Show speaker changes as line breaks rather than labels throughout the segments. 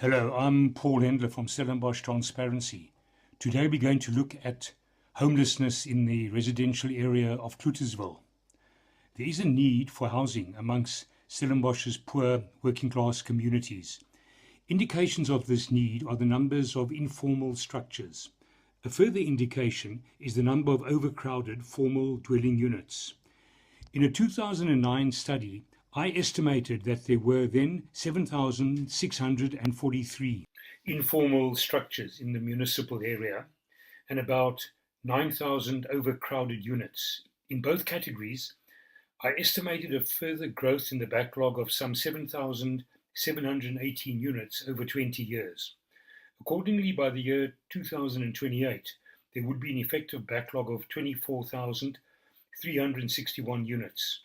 Hello, I'm Paul Hendler from Stellenbosch Transparency. Today we're going to look at homelessness in the residential area of Cloetesville. There is a need for housing amongst Stellenbosch's poor working class communities. Indications of this need are the numbers of informal structures. A further indication is the number of overcrowded formal dwelling units. In a 2009 study, I estimated that there were then 7,643 informal structures in the municipal area and about 9,000 overcrowded units. In both categories, I estimated a further growth in the backlog of some 7,718 units over 20 years. Accordingly, by the year 2028, there would be an effective backlog of 24,361 units.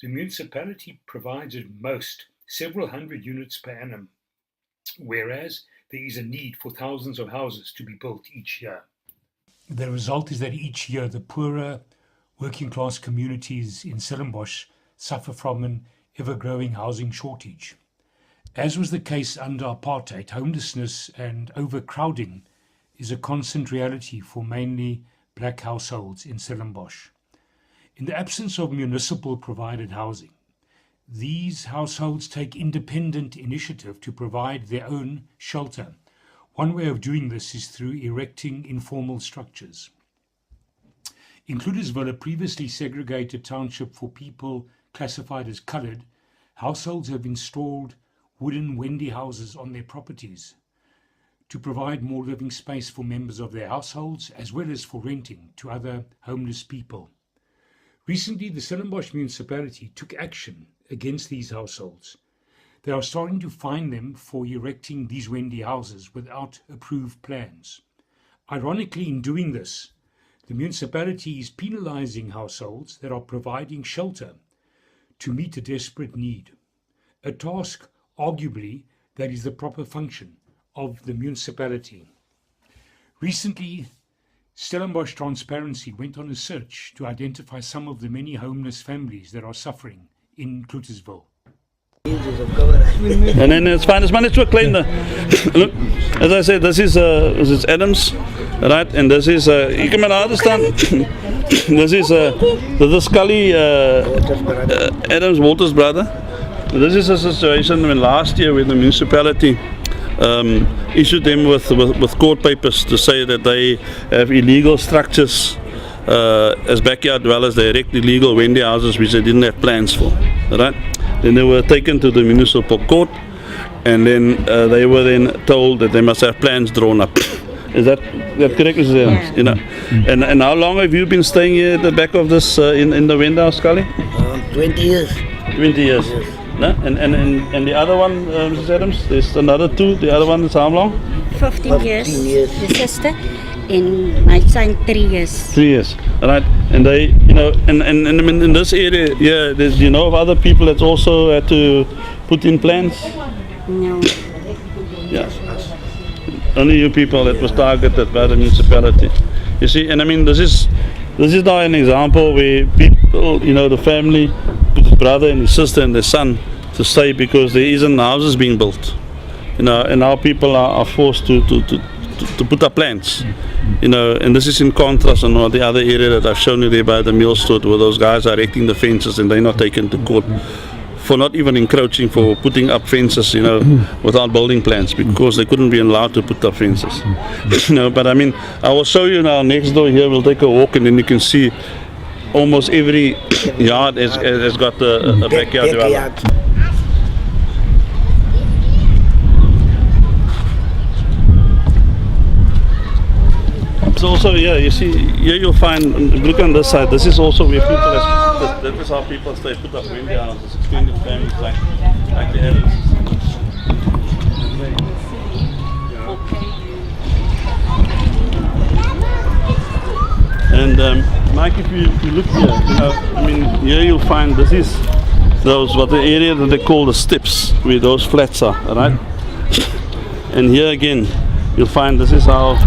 The municipality provides at most several hundred units per annum, whereas there is a need for thousands of houses to be built each year. The result is that each year the poorer working class communities in Stellenbosch suffer from an ever-growing housing shortage. As was the case under apartheid, homelessness and overcrowding is a constant reality for mainly black households in Stellenbosch. In the absence of municipal provided housing, these households take independent initiative to provide their own shelter. One way of doing this is through erecting informal structures. In Cloetesville, a previously segregated township for people classified as coloured, households have installed wooden wendyhouses on their properties to provide more living space for members of their households as well as for renting to other homeless people. Recently, the Stellenbosch municipality took action against these households. They are starting to fine them for erecting these wendy houses without approved plans. Ironically, in doing this, the municipality is penalising households that are providing shelter to meet a desperate need, a task arguably that is the proper function of the municipality. Recently, Stellenbosch Transparency went on a search to identify some of the many homeless families that are suffering in Cloetesville.
And it's fine, it's managed to claim the look, as I said, this is Adams, right? And this is you can understand this is the Scully Adams Walter's brother. This is a situation when last year when the municipality issued them with court papers to say that they have illegal structures as backyard dwellers. They erect illegal wendy houses which they didn't have plans for, right? Then they were taken to the municipal court, and then they were then told that they must have plans drawn up. Is that correct, Mrs. Adams?
Yeah.
You know, and how long have you been staying here at the back of this in the wendy house, Scully?
20 years.
20 years.
Yes.
No? And the other one, Mrs. Adams, there's another two. The other one is how long?
15 years.
15 years.
The sister, and my son 3 years.
3 years, right? And they, you know, and in this area, yeah, there's, you know, of other people that also had to put in plans.
No.
Yeah. Only you people that was targeted by the municipality. You see, and I mean, this is now an example where people, you know, the family put his brother and his sister and their son to stay because there isn't houses being built, you know, and now people are forced to put up plans, you know, and this is in contrast on the other area that I've shown you there by the meal store where those guys are erecting the fences and they're not taken to court for not even encroaching, for putting up fences, you know, without building plans because they couldn't be allowed to put up fences, you know. But I mean, I will show you now next door here. We'll take a walk and then you can see almost every yard has got a backyard development. It's also, yeah, you see, here you'll find, look on this side, this is also where people, that is how people stay, put up window houses, extended families like the Adams. And Mike, if you look here, you know, I mean, here you'll find this is what the area that they call the steps, where those flats are, right? And here again, you'll find this is how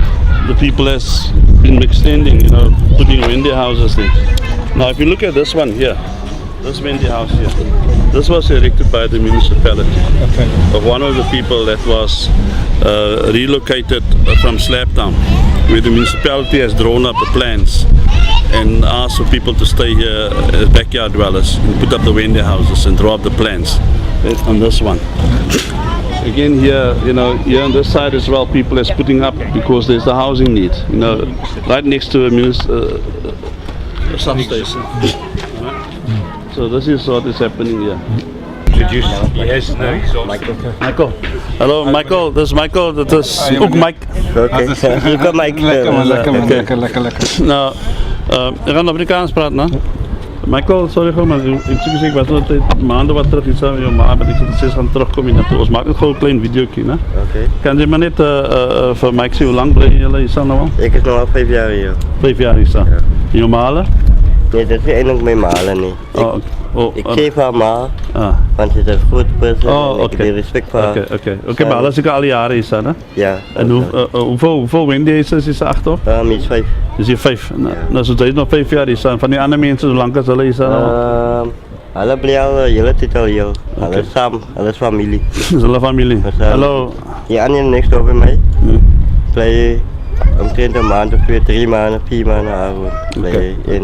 the people has been extending, you know, putting window houses there. Now, if you look at this one here, this Wendy house here. This was erected by the municipality of one of the people that was relocated from Slaptown, where the municipality has drawn up the plans and asked for people to stay here as backyard dwellers and put up the Wendy houses and draw up the plans on this one. Again here, here on this side as well, people is putting up because there's the housing need, right next to a substation. So this is what is happening here. Michael. Hallo Michael, dat is Michael, dat is ook Mike.
Oké, ik ben Mike.
Lekker. Nou, we gaan Afrikaans praten, hè? Michael, sorry gewoon, maar ik zie gezegd, was het maanden wat terug is aan je ma, maar ik zit steeds gaan terugkomen naartoe. Ons maken gewoon een klein videootje, hè?
Oké.
Kan je maar net voor Mike zien hoe lang blijven jullie hier staan nou al?
Ik is nog al 5 jaar hier.
5 jaar hier staan.
Ja.
Je malen?
Nee, dat is eigenlijk mijn malen niet. Ik geef haar maar, want ze is een goed persoon en ik heb er respect voor haar.
Oké, maar als ik al jaren is dan, hè?
Ja.
En hoeveel wendyhouses is er achter?
Iets 5.
Dus hier 5. Nou, zo nog 5 jaar is dan. Van die andere mensen, hoe lang is hulle is dan?
Alle bly al hele tijd al hier. Alles samen, alles familie.
Dat is hulle familie. Hallo.
Die andere niks door bij mij. Bly omtrent een maand of 2, 3 maanden, 4 maanden avond. En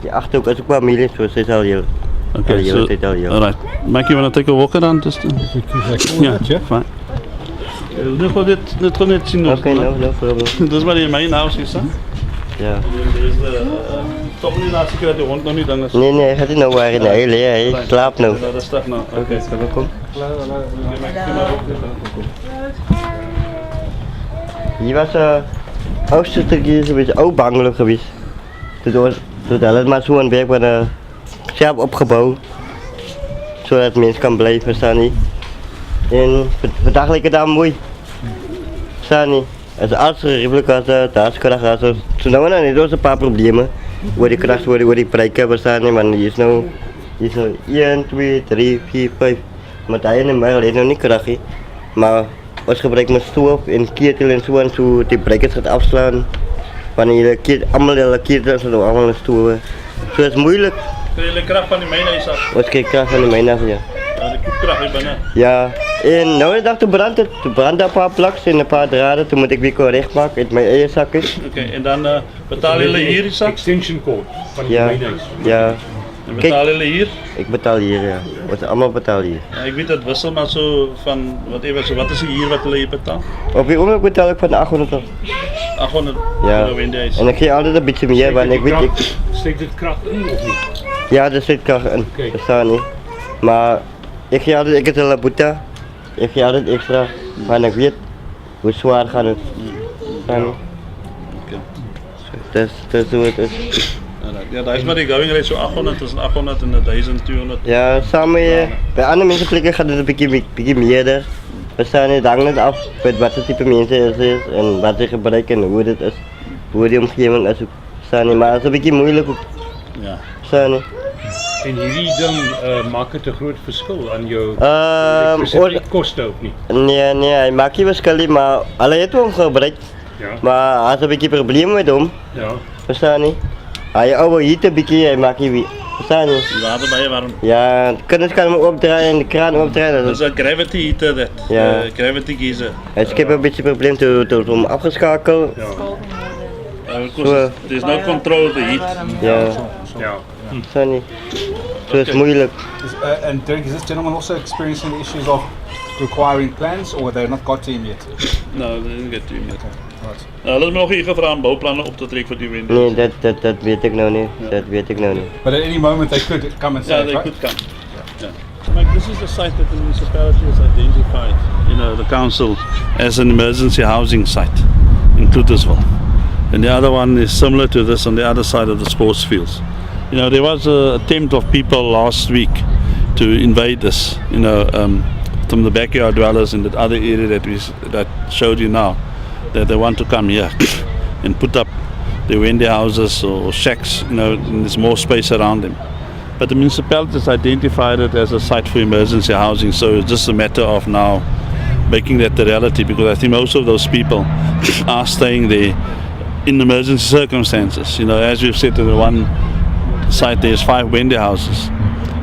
die achter ook is ook familie, zoals is al hier.
Okay, so, alright. Mike, you want to take a walk around just? Yeah, fine. Dit gewoon net zien.
Oké, no problem.
Dat is maar in mijn huis is, hè?
Ja.
Er is toch niet laatste keer dat de hond nog niet anders.
Nee, hij gaat nou waar in hij slaapt nou.
Dat is toch nou. Oké,
welkom. Hier was een oudste stukje geweest, ook bungalow geweest. Toen had het maar zo'n werk met zelf opgebouwd, zodat mensen kan blijven, staan niet. En vandaag lijkt het daar mooi, staan niet. Als alles redelijk was, thuiskracht was, toen hadden we nog niet een paar problemen. Waar die kracht, waar die prijken staan niet, maar hier is nou 1, 2, 3, 4, 5. Maar daar in mij alleen nog niet kracht. Maar als gebruik met stof en ketel en zo die prijken gaat afslaan. Wanneer je allemaal de ketel zijn allemaal stof. Zo is moeilijk.
Krijg je de kracht van die mijnen is af?
Wat krijg je kracht van die mijnen af, ja.
Ja, de koepkracht is bijna.
Ja, en nou de dag toen brandde een paar plaks en een paar draden, toen moet ik weer recht maken uit mijn eigen zakken.
Oké, en dan betalen jullie hier iets aan?
Extension code van die
Ja,
mijnhuis.
ja.
En betalen jullie hier?
Ik betaal hier, ja. Wat allemaal betaal hier.
Ja, ik weet dat wissel maar zo van, wat is hier wat jullie hier betaalt?
Op die ogenblik betaal ik van 800 af.
800
Ja,
euro in deze.
en ik geef altijd een beetje meer, want ik weet...
Steekt het kracht in of niet?
Ja, er zit kracht in, dat staat niet. Maar ik geef altijd, ik heb een boete. Ik geef altijd extra, want ik weet hoe zwaar gaat het. Dat is hoe het is.
Ja, daar is maar die going rate zo 800, tussen 800 en 1200.
Ja, samen bij andere mensen plekken gaat het een beetje meerder. We staan het hangt het af met wat voor type mensen het is en wat ze gebruiken en hoe het is. Hoe die omgeving is ook. Maar het is een beetje moeilijk ook.
Ja.
En hierdie ding maak het 'n groot verskil aan jou koste ook niet?
Nee, hij maakt niet verschil, maar alle het hem gebruikt.
Ja.
Maar hij heeft een beetje problemen met hem.
Ja.
Verstaan niet? Hij overheat een beetje, hij maakt niet. Verstaan niet?
Die water bij je warm.
Ja, kan hem opdraaien en de kraan opdraaien.
Dat is een gravity heater dat.
Ja.
Gravity geyser.
Hij heeft een beetje probleem toen hem afgeschakeld.
Ja.
There is no control of the heat.
Ja.
Ja.
Verstaan niet? Zo is moeilijk.
And Derek, is this gentleman also experiencing the issues of requiring plans, or they not got to him yet?
No, they didn't get to him yet.
Right.
Dat is nog hier gevraagd om bouwplannen op te trekken voor die wind.
Nee, dat weet ik nou niet. Dat weet ik nou niet.
But at any moment they could come and say,
Yeah, they
right?
could come. Yeah. Mike, this is the site that the municipality has identified, the council, as an emergency housing site in Cloetesville. And the other one is similar to this on the other side of the sports fields. There was an attempt of people last week to invade this, from the backyard dwellers in that other area that showed you now, that they want to come here and put up their wendy houses or shacks, and there's more space around them. But the municipality has identified it as a site for emergency housing, so it's just a matter of now making that the reality, because I think most of those people are staying there in emergency circumstances. As we've said, in the one site there's 5 wendy houses,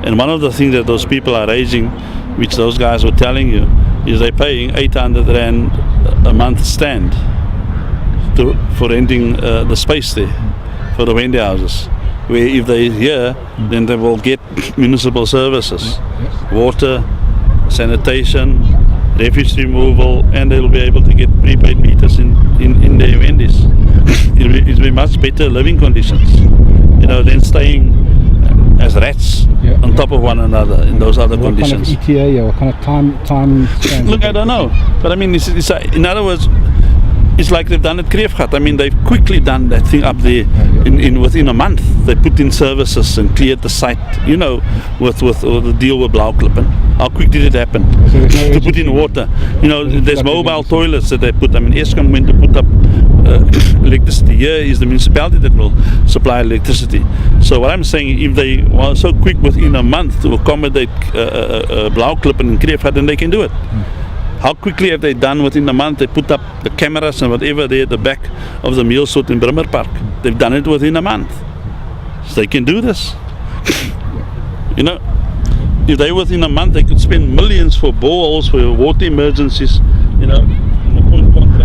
And one of the things that those people are raising, which those guys were telling you, is they're paying 800 Rand a month stand for renting the space there for the Wendy houses. Where if they're here, then they will get municipal services, water, sanitation, refuse removal, and they'll be able to get prepaid meters in their Wendy's. It'll be much better living conditions, than staying as rats on top of one another in those other conditions.
What kind of ETA or what kind of time span?
Look, I don't know, but I mean, in other words, it's like they've done at Kreefgat. I mean, they've quickly done that thing up there within a month. They put in services and cleared the site, with the deal with Blauwklippen. How quick did it happen?
So
to put in water. There's mobile toilets that they put. I mean, Eskom went to put up electricity. Here is the municipality that will supply electricity. So what I'm saying, if they were so quick within a month to accommodate Blauwklippen and Kreefgat, then they can do it. How quickly have they done within a month? They put up the cameras and whatever there at the back of the Mealsoort in Bremer Park. They've done it within a month. So they can do this. If they within a month, they could spend millions for boreholes, for water emergencies, on a point contract.